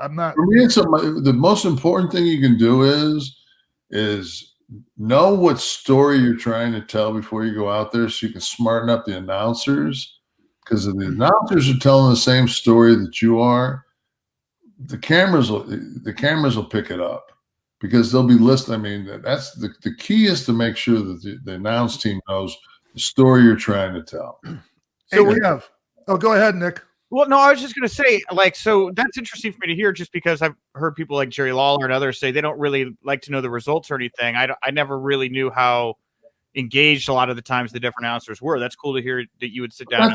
I'm not. For me, the most important thing you can do is know what story you're trying to tell before you go out there, so you can smarten up the announcers. Because if the announcers are telling the same story that you are, the cameras will pick it up because they'll be listening. I mean, that's the key is to make sure that the announce team knows the story you're trying to tell. So we have. Oh, go ahead, Nick. Well, no, I was just going to say, like, so that's interesting for me to hear, just because I've heard people like Jerry Lawler and others say they don't really like to know the results or anything. I never really knew how engaged a lot of the times the different announcers were. That's cool to hear that you would sit down.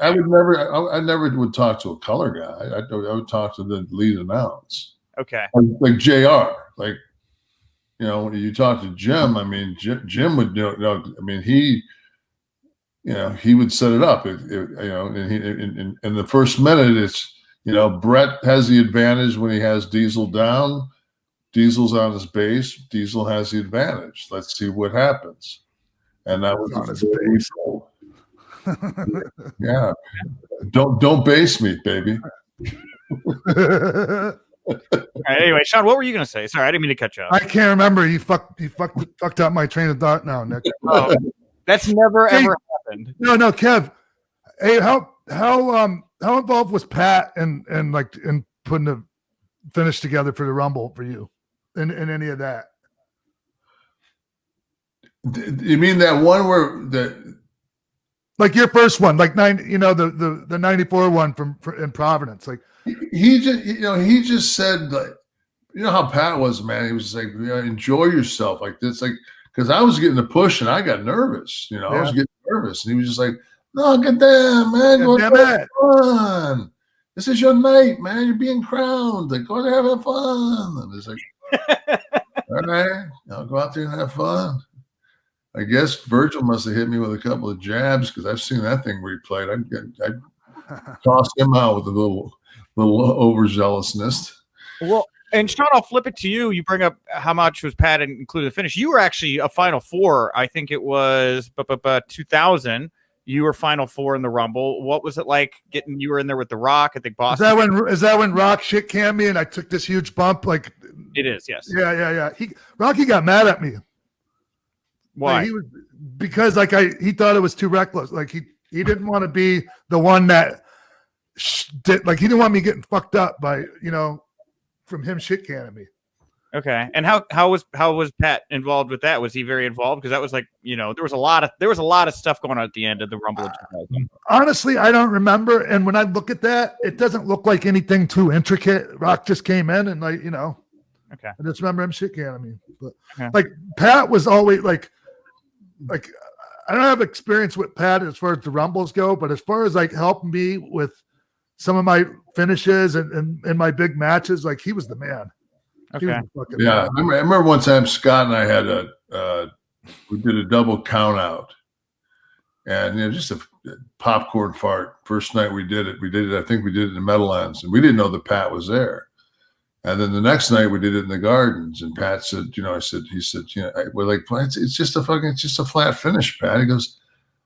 I never would talk to a color guy. I would talk to the lead announce. Okay. Like JR, like, you know, when you talk to Jim, I mean, Jim would know. I mean, he would set it up. And in the first minute, it's, Brett has the advantage when he has Diesel down. Diesel's on his base. Diesel has the advantage. Let's see what happens. And that was on his base. Yeah. Don't base me, baby. Anyway, Sean, what were you going to say? Sorry, I didn't mean to cut you off. I can't remember. You fucked up my train of thought now, Nick. Oh, that's never ever happened. No, Kev. Hey, how involved was Pat in putting the finish together for the Rumble for you in any of that? You mean that one where like your first one, like the 94 one in Providence, like he just said, like, how Pat was, man. He was like, enjoy yourself, like this, like, because I was getting a push and I got nervous, I was getting nervous, and he was just like, no, get down, man, go have fun. This is your night, man. You're being crowned. Like, go there, have fun. And it's like, all right, I'll go out there and have fun. I guess Virgil must have hit me with a couple of jabs, because I've seen that thing replayed. I tossed him out with a little overzealousness. Well, and Sean, I'll flip it to you. You bring up how much was Pat included the finish. You were actually a Final Four. I think it was 2000. You were Final Four in the Rumble. What was it like getting? You were in there with The Rock. I think Boston. Is that when Rock shit canned me and I took this huge bump? Like, it is. Yes. Yeah. Rocky got mad at me. Why? Like, because he thought it was too reckless. Like he didn't want to be the one that he didn't want me getting fucked up by from him shit canning me. Okay. And how was Pat involved with that? Was he very involved? Because that was like, there was a lot of stuff going on at the end of the Rumble in 2000. Honestly, I don't remember. And when I look at that, it doesn't look like anything too intricate. Rock just came in and okay. I just remember him shit canning me. But like Pat was always like I don't have experience with Pat as far as the Rumbles go, but as far as like helping me with some of my finishes and my big matches, like he was the man. Okay. Yeah, I remember one time Scott and I had we did a double count out, and just a popcorn fart. First night we did it. I think we did it in the Meadowlands, and we didn't know that Pat was there. And then the next night we did it in the Gardens, and Pat said, he said, we're like, it's just a flat finish, Pat. He goes,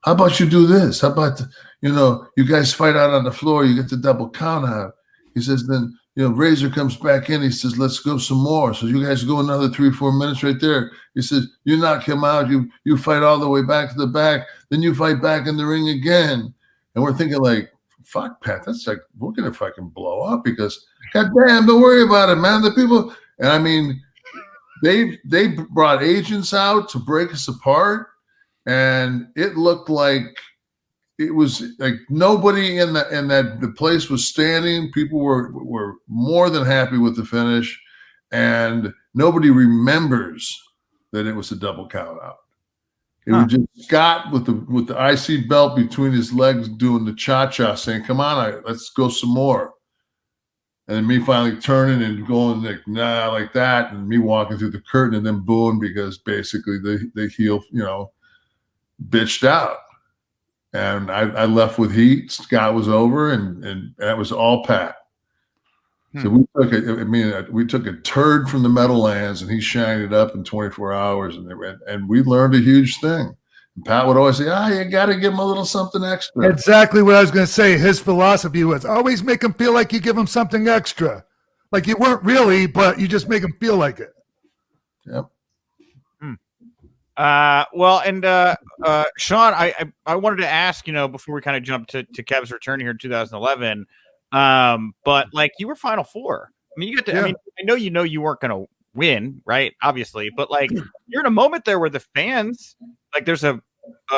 how about you do this? How about you guys fight out on the floor, you get the double count out. He says, then Razor comes back in. He says, let's go some more. So you guys go another 3-4 minutes right there. He says, you knock him out. You fight all the way back to the back. Then you fight back in the ring again. And we're thinking like, fuck, Pat, that's like, we're going to fucking blow up because, goddamn, don't worry about it, man. The people, and I mean, they brought agents out to break us apart. And it looked like it was like nobody in that the place was standing. People were more than happy with the finish, and nobody remembers that it was a double count out. It was just Scott with the IC belt between his legs doing the cha-cha, saying, "Come on, let's go some more." And then me finally turning and going like, nah, like that, and me walking through the curtain and then booing because basically the heel, bitched out. And I left with heat. Scott was over, and that was all Pat. So we took a turd from the Meadowlands, and he shined it up in 24 hours, and we learned a huge thing. And Pat would always say, you got to give him a little something extra. Exactly what I was going to say. His philosophy was always make him feel like you give him something extra. Like you weren't really, but you just make them feel like it. Yep. Well, and Sean, I wanted to ask, before we kind of jump to Kev's return here in 2011, but like you were Final Four. I mean, you got to. Yeah. I mean, I know you weren't going to win, right? Obviously, but like you're in a moment there where the fans, like, there's a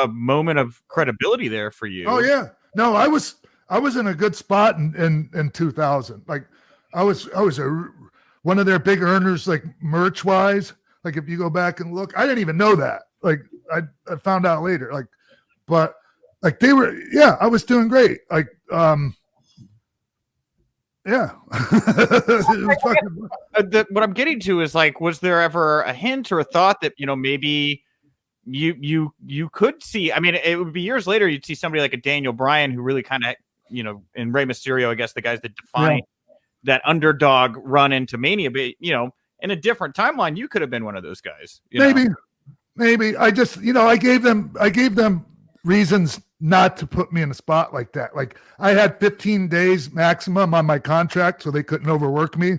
moment of credibility there for you. Oh yeah, no, I was in a good spot in 2000. Like, I was one of their big earners, like merch wise. Like if you go back and look, I didn't even know that. Like I found out later. Like, but like they were, yeah, I was doing great. Like, yeah. What I'm getting to is like, was there ever a hint or a thought that maybe you could see? I mean, it would be years later you'd see somebody like a Daniel Bryan who really kind of and Rey Mysterio, I guess the guys that define that underdog run into Mania, but in a different timeline, you could have been one of those guys. Maybe I just, I gave them reasons not to put me in a spot like that. Like I had 15 days maximum on my contract, so they couldn't overwork me,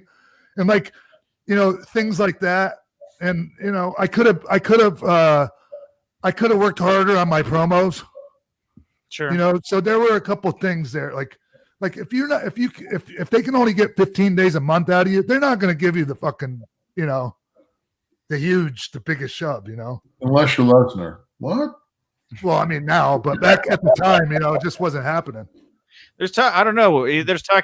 and like, things like that. And I could have worked harder on my promos. Sure. So there were a couple things there. Like if they can only get 15 days a month out of you, they're not going to give you the fucking, the biggest shove, Unless you're Lesnar. What? Well, I mean now, but back at the time, it just wasn't happening. I don't know. There's talk